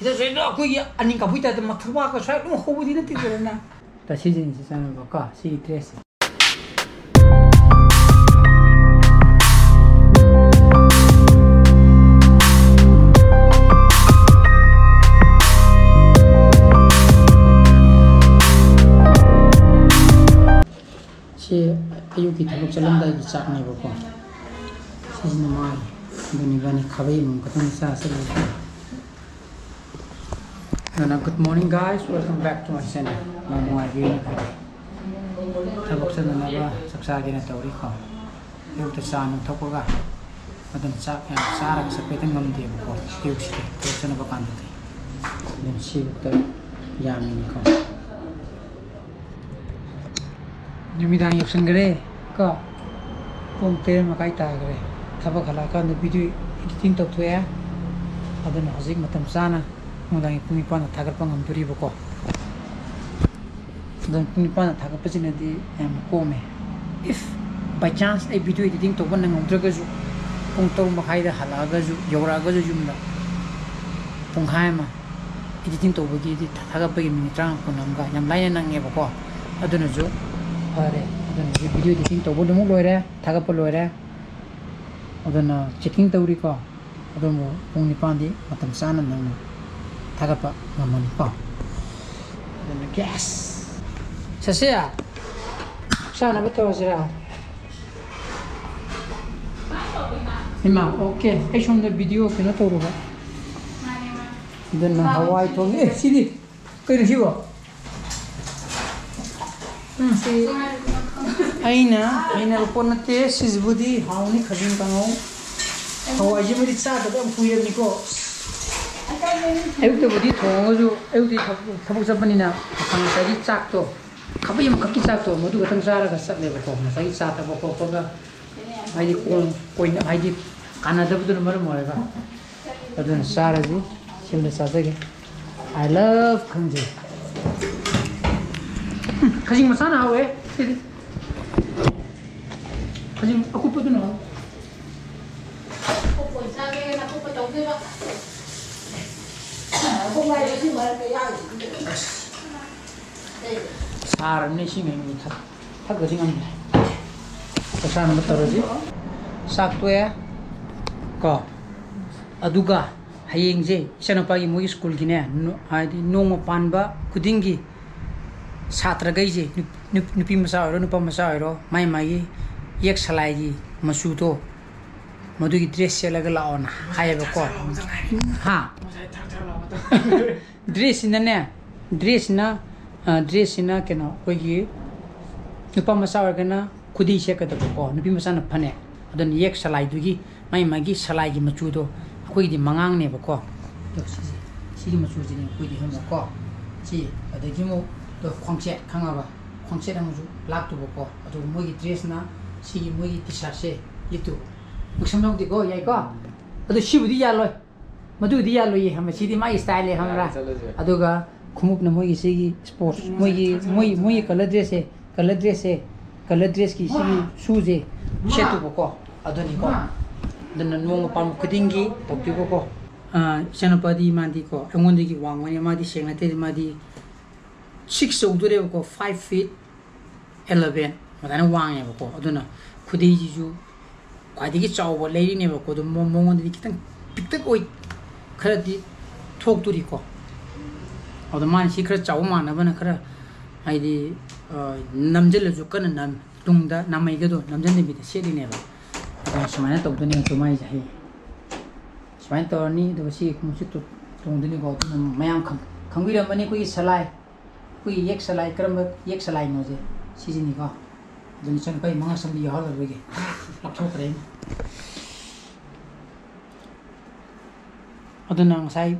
이제 거기 아닌가 보이다 막 들어와가 잘 너무 호부디는 뛰더라나 다 시즌이 지나는 거까 시 드레스 시 ayuki tabuk chalamda gi chakne bako sijin ma bani bani khabai mum katang sa sa good morning guys, welcome back to my channel. Mamua gi tabuk sa na ba saksa gi na tawri ko yu ta sa no thoko ga madan chak ya sara sa petang ngam di bako yu si to sa na ba kan di then si ta yami ni ko numitang yuksan gare ko pung te makai ta gare thaba khala ka na video editing tok thoya adana hojik matam sana mudang pung ipana thagar pangam duri bako dan pung ipana thagar pachina di am ko me if by chance a video editing tok ban ngam draga ju pung tor makai da hala ga ju yora ga ju jumda pung khai ma editing tok bagi di thagar pagi minute rang ko nam ga yam lai nang nge bako aduna ju Pare, adana video editing to bodo mo loire, thaga po loire. Adana checking tawri ko. Adamo pung nipandi matam sana nang thaga pa mamani pa. Adana gas. Sasya. Sana beto sira. Ima, okay. Ay shom na video kina tawro ba. Adana Hawaii to sidi. Kayo siwa. Aina rupon nate sizbudi hauni khajin kango hawa jimri cha da am puyem niko ayuk to budi thongo ju ayuk di thabuk sabani na khang sari chak to khabayam khaki chak to modu gatang sara ga sat le ko na sai cha ta ko ko ga ai ko point ai di kana da budu mar mo ga adun sara ji sim da sa ge I love khangji khajing masana hawe khajing aku pa dun ho ko sa ge na ko pa tong de ba ko mai de si mar ke ya sar ne si me mi tha khajing am sa na ta roji sak to ya ko aduga hayeng je isana pa gi mo school gi ne adi nong pan ba kudingi Satra gaiji nupi masa oro nupa masa oro mai mai yek salai ji masu to madu gi dress sela ga laona hai ba ko ha dress na kena ko gi nupa masa oro kana khudi se ka da ko nupi masa na phane adan yek salai du gi mai mai gi salai gi machu to ko gi mangang ne ba ko si machu ji ne ko gi ha ko si adagi mo 또 광채 강아봐 광채 담아주 락도 보고 또 뭐기 드레스나 시 뭐기 티셔츠 이또 무슨 되고 야이가 또 시부디 야로 마두디 야로이 하면 시디 마이 스타일에 하면라 아도가 구목나 뭐기 시기 스포츠 뭐기 컬러 드레스 기 시기 슈제 셰도 보고 아도니까 너는 뭐 밤 그딩기 독도 보고 아 샤노파디 만디고 응원디기 왕원이 마디 생나테 마디 6 정도래 고 5 feet 11 맞아는 왕에 보고 어두나 쿠데이지주 과디기 짜오버 레이네 보고도 몽원들이 기타 빅득 오이 그래디 톡두리고 어두만 시크릿 짜오만 하면 그래 아이디 남절려주 끄는 남 둥다 남아이게도 남전님이다 시리네 봐 스마나 똑도니 도마이 자히 스마나 또니 도시 kumsit 동드니 거 마양 강비람만이 거기 살아이 कोई एक सलाई क्रम एक सलाई नोजे सीजनी का जनचन पे मंगा संबी हल लगे लक्षण करे अदना ngasai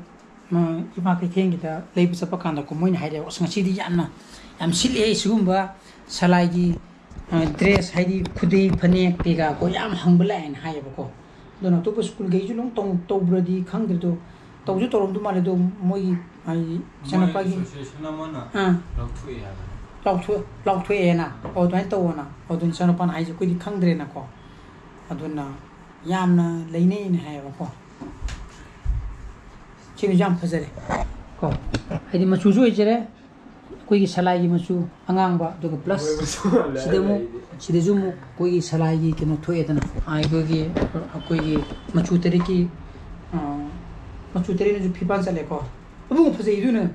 इमा के थेंगिदा लेब सपा कांदा को मोइन हाइदे असंगसिदि याम सिले सिगुम्बा सलाइगी ड्रेस हाइदि खुदे फने तेगा को याम हंबलाइन हाइबको दोनो तो स्कूल गेजु लं तों तोब्रदि खंगदो तौजु तोरम दु माले दो मोइ ai sanapagi lauthue na odai to na odun sanapan ai ku di khangdre na ko aduna yamna leine ne hai ba ko 지금 좀 퍼져래 거 하여튼 마추주 이제래 거기 살라이기 마추 안강바 저거 플러스 시대도 뭐 거기 살라이기 그노 토에다나 아 거기 마추 때리기 마추 때리는 좀 피반살래 거 아무 퍼져 이두는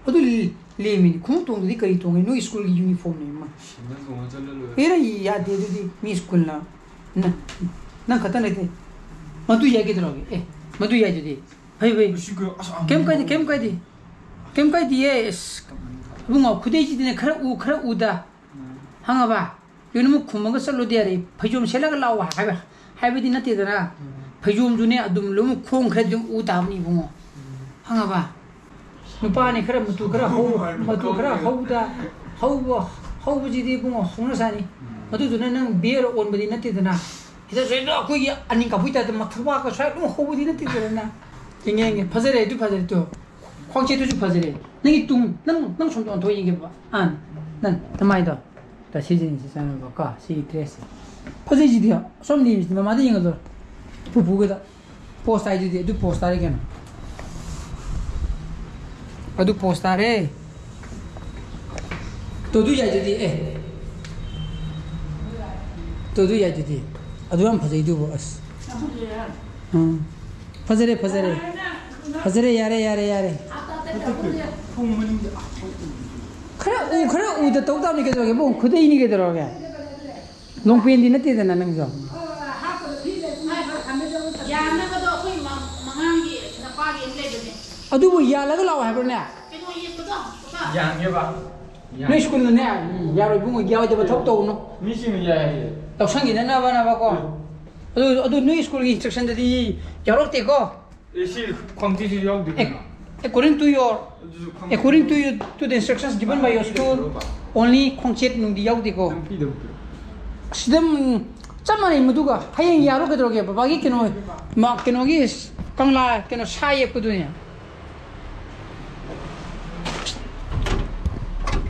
어디 레미니 공통도 이거이 통에 노 스쿨 유니폼이 막 era ya de mi school na na khata ne the madu ya ke droge madu ya de bhai kem kai di yes bunga khudei ji ne khara u da hanga ba yunu khumang ga salo de ari phajum sela ga lawa ha ba di na te da phajum ju ne adum lum khong khra jum u da ni bunga hanga ba nupa ne khara matu khara ho da how ji di bunga hongna sani madu ju ne nang beer on ba di na te da na ida je do ko ya ani ka buita da makwa ka sa lu ho di na te da na tingeng phajare du phajare to khongche du ju phajare nang tung nang som don do yin ge ba an nan tamai da da 시즌이 지사는 거까 시 드레스 퍼지지디야 somni ma ma yin ga pu pu ga post ai di du post ai ga na adu post ai to du ya di to du ya di adu am phajai du bas phajare yare 그래 우도 똑답니 게 저게 뭐 그대인이 게 들어게 농피인디 નથી 되나 능죠 야나가도 거의 망망이 나빠게 인레드네 아두고 야라가 나와 해버네 그거 예쁘다 양해 봐 네 스쿨은네 야로 bungo 야와데 톱도노 미시미 야해 떡상이 되나 봐나 봐고 아두 네 스쿨 인스트럭션들이 여러 때고 시 광지지 여기 According to the instructions given by your school, only conchet nung di yaw di ko. Sidam chamani maduga hayeng yaro ke droge babagi keno ma keno gi kangla keno saye ko dunya.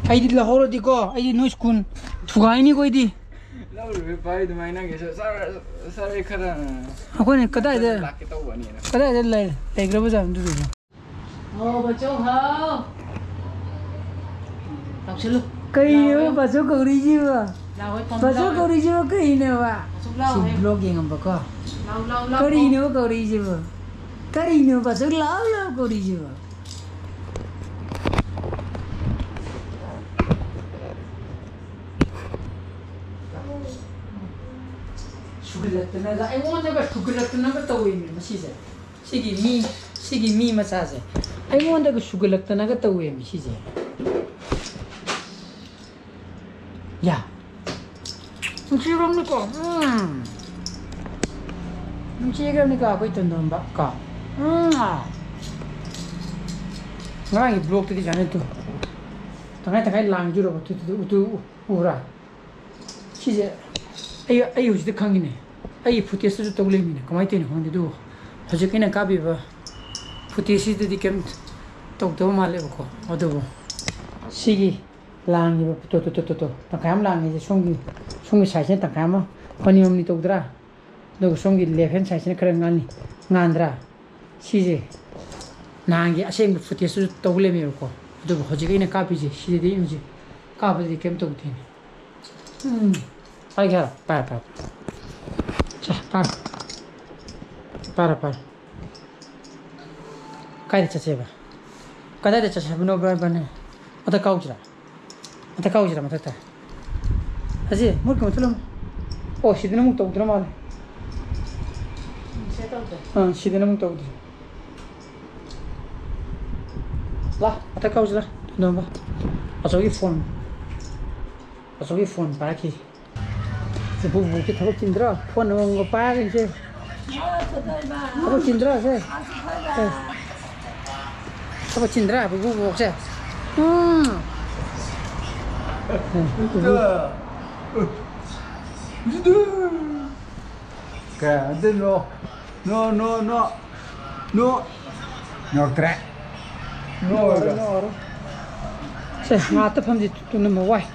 Ai di lahore di ko ai no school thugai ni koi di. Lahore bai de maina ge sar khara. Ako ne kadai de lai gra ba jam du du. Bà chú hả? Đọc xin luôn. Cây nữa bà chú cầu đi chứ mà. Bà chú cầu đi chứ mà cây nữa à? Xin vlogging không bà con? Cây đi nữa cầu đi chứ mà. Cây đi nữa bà chú lâu cầu đi chứ mà. 수글락드나가 아이 원자가 수글락드나가 떠오르는 맛이지. 시기 미 마사지. 아이 원자가 수글락드나가 떠오르는 맛이지. 야. 지금니까. 지금니까 하고 있던 놈 바까. 나랑이 블록 되기 전에 또 당연히 랑주로 또 우라. 시제 아이 우지도 강이네. 아이 푸티스도 떠올리미네. 가만히 있네. 근데도 어저께는 가비바 푸티스도 디캠 똑똑 말레고 어두고 시기 랑이 또또또또 당감 랑이 이제 송기 사실 당감 거니엄니 똑더라. 너 송기 레펜 사실 그런 거니 난드라 시지 나기 아생 푸티스도 떠올리미고 어두고 어저께는 가비지 시제디 이제 가비지 디캠 똑티네. Ay, cara, para. Para. Kaya de chacheba. Kada de chacheba no bane. Mata kaujra. Mata. Aje, murke mutulum. Oh, shidina mukta udra male. Shidina mukta udra. La, mata kaujra. No ba. Asogi phone para aqui. Se bu que thabo chindra phone ngo pa ke se thabo chindra se thabo chindra bu se ka de no tre no se ma ta pham ji tu no mo wai